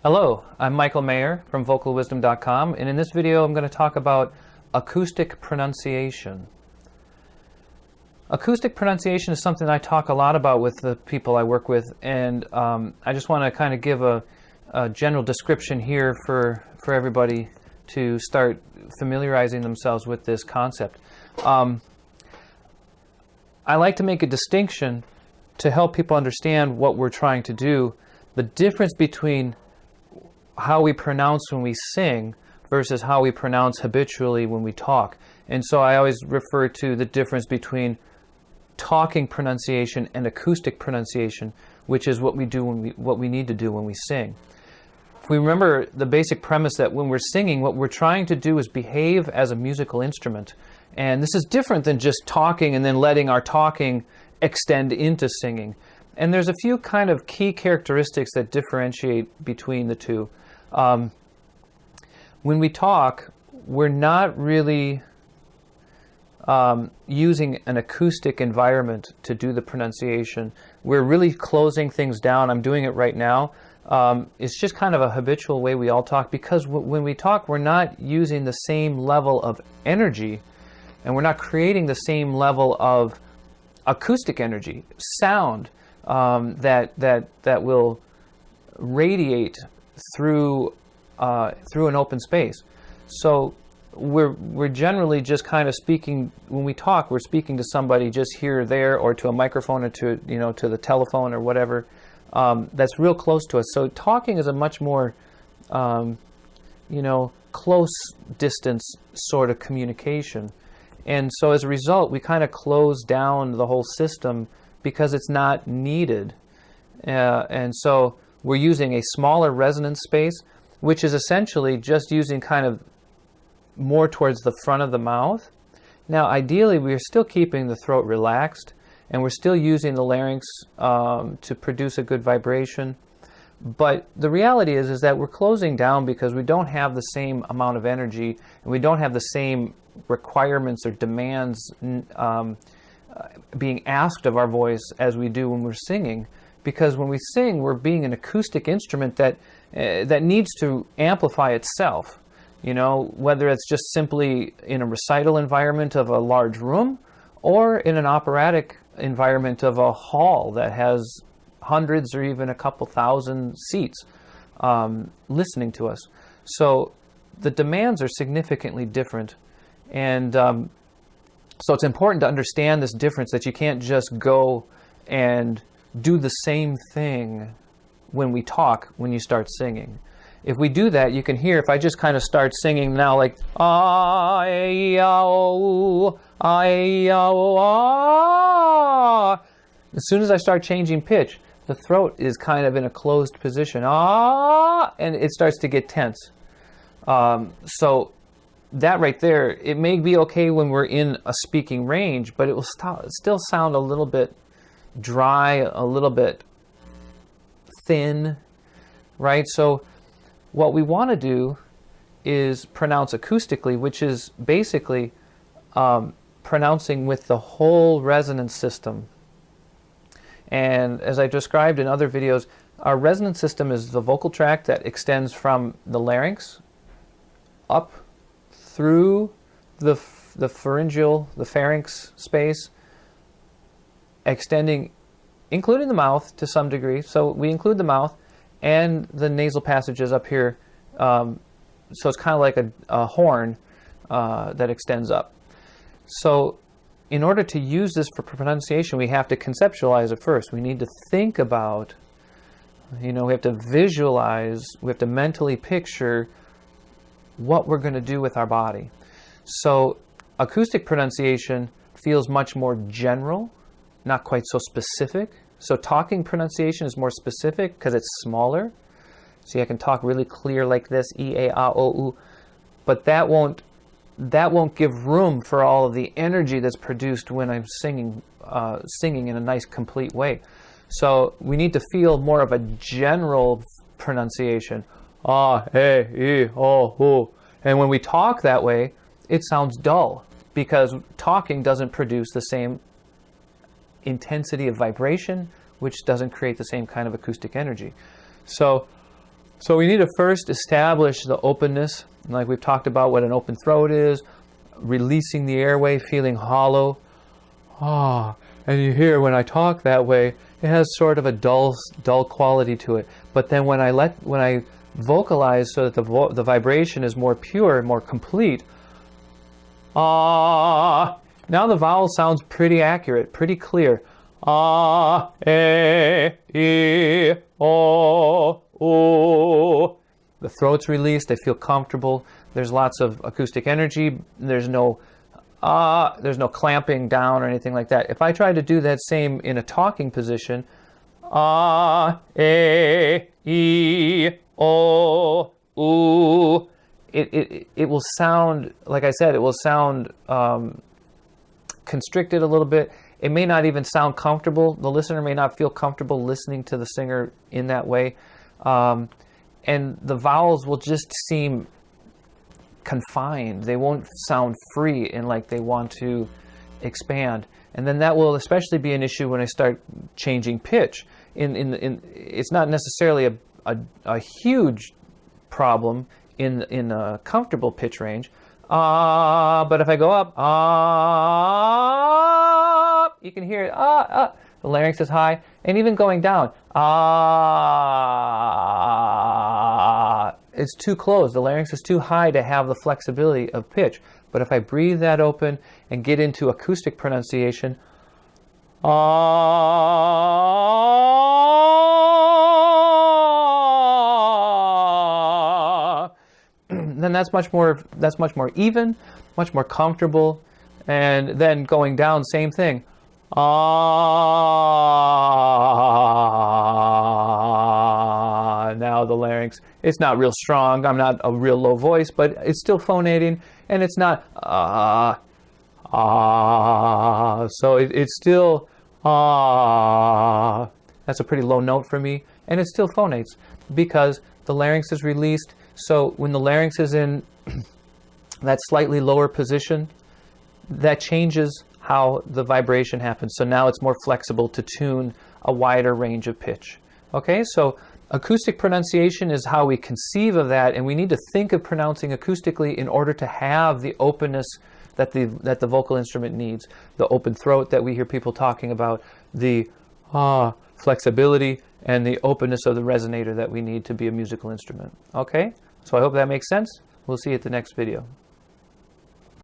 Hello, I'm Michael Mayer from VocalWisdom.com, and in this video I'm going to talk about acoustic pronunciation. Acoustic pronunciation is something I talk a lot about with the people I work with, and I just want to kind of give a general description here for everybody to start familiarizing themselves with this concept. I like to make a distinction to help people understand what we're trying to do, the difference between how we pronounce when we sing versus how we pronounce habitually when we talk. And so I always refer to the difference between talking pronunciation and acoustic pronunciation, which is what we do what we need to do when we sing. If we remember the basic premise that when we're singing, what we're trying to do is behave as a musical instrument. And this is different than just talking and then letting our talking extend into singing. And there's a few kind of key characteristics that differentiate between the two. When we talk, we're not really using an acoustic environment to do the pronunciation. We're really closing things down. I'm doing it right now. It's just kind of a habitual way we all talk, because when we talk, we're not using the same level of energy, and we're not creating the same level of acoustic energy, sound, that will radiate through an open space. So we're generally just kind of speaking. When we talk, we're speaking to somebody just here or there, or to a microphone, or to to the telephone or whatever. That's real close to us. So talking is a much more close distance sort of communication. And so as a result, we kind of close down the whole system because it's not needed. And so we're using a smaller resonance space, which is essentially just using kind of more towards the front of the mouth. Now, ideally, we're still keeping the throat relaxed, and we're still using the larynx to produce a good vibration. But the reality is that we're closing down because we don't have the same amount of energy, and we don't have the same requirements or demands being asked of our voice as we do when we're singing. Because when we sing, we're being an acoustic instrument that needs to amplify itself. Whether it's just simply in a recital environment of a large room, or in an operatic environment of a hall that has hundreds or even a couple thousand seats listening to us. So the demands are significantly different. And so it's important to understand this difference, that you can't just go and do the same thing when we talk when you start singing. If we do that, you can hear, if I just kind of start singing now like I-ya-o, I-ya-o, ah, as soon as I start changing pitch, the throat is kind of in a closed position, ah, and it starts to get tense. So that right there, it may be okay when we're in a speaking range, but it will still sound a little bit dry, a little bit thin, right? So what we want to do is pronounce acoustically, which is basically pronouncing with the whole resonance system. And as I described in other videos, our resonance system is the vocal tract that extends from the larynx up through the pharyngeal, the pharynx space, extending, including the mouth to some degree. So we include the mouth and the nasal passages up here. So it's kind of like a horn that extends up. So in order to use this for pronunciation, we have to conceptualize it first. We need to think about, we have to visualize, we have to mentally picture what we're going to do with our body. So acoustic pronunciation feels much more general, not quite so specific. So talking pronunciation is more specific because it's smaller. See, I can talk really clear like this, E-A-A-O-U, but that won't give room for all of the energy that's produced when I'm singing in a nice, complete way. So we need to feel more of a general pronunciation. Ah, hey, e, oh, oh. And when we talk that way, it sounds dull, because talking doesn't produce the same intensity of vibration, which doesn't create the same kind of acoustic energy. So So we need to first establish the openness, like we've talked about what an open throat is, releasing the airway, feeling hollow. Ah, and you hear when I talk that way, it has sort of a dull quality to it. But then when I vocalize so that the vibration is more pure, more complete, ah, now the vowel sounds pretty accurate, pretty clear. Ah, e, o, u. The throat's released, they feel comfortable. There's lots of acoustic energy. There's no clamping down or anything like that. If I try to do that same in a talking position, e, o, u, it will sound, like I said, it will sound constricted a little bit. It may not even sound comfortable. The listener may not feel comfortable listening to the singer in that way. And the vowels will just seem confined. They won't sound free and like they want to expand. And then that will especially be an issue when I start changing pitch. It's not necessarily a huge problem in a comfortable pitch range. But if I go up, you can hear it. The larynx is high, and even going down, it's too closed. The larynx is too high to have the flexibility of pitch. But if I breathe that open and get into acoustic pronunciation, then that's much more even, much more comfortable. And then going down, same thing. Now the larynx, it's not real strong. I'm not a real low voice, but it's still phonating, and it's not so it's still that's a pretty low note for me, and it still phonates because the larynx is released. So when the larynx is in that slightly lower position, that changes how the vibration happens. So now it's more flexible to tune a wider range of pitch. Okay, so acoustic pronunciation is how we conceive of that, and we need to think of pronouncing acoustically in order to have the openness that the vocal instrument needs. The open throat that we hear people talking about, the flexibility, and the openness of the resonator that we need to be a musical instrument. Okay, so I hope that makes sense. We'll see you at the next video.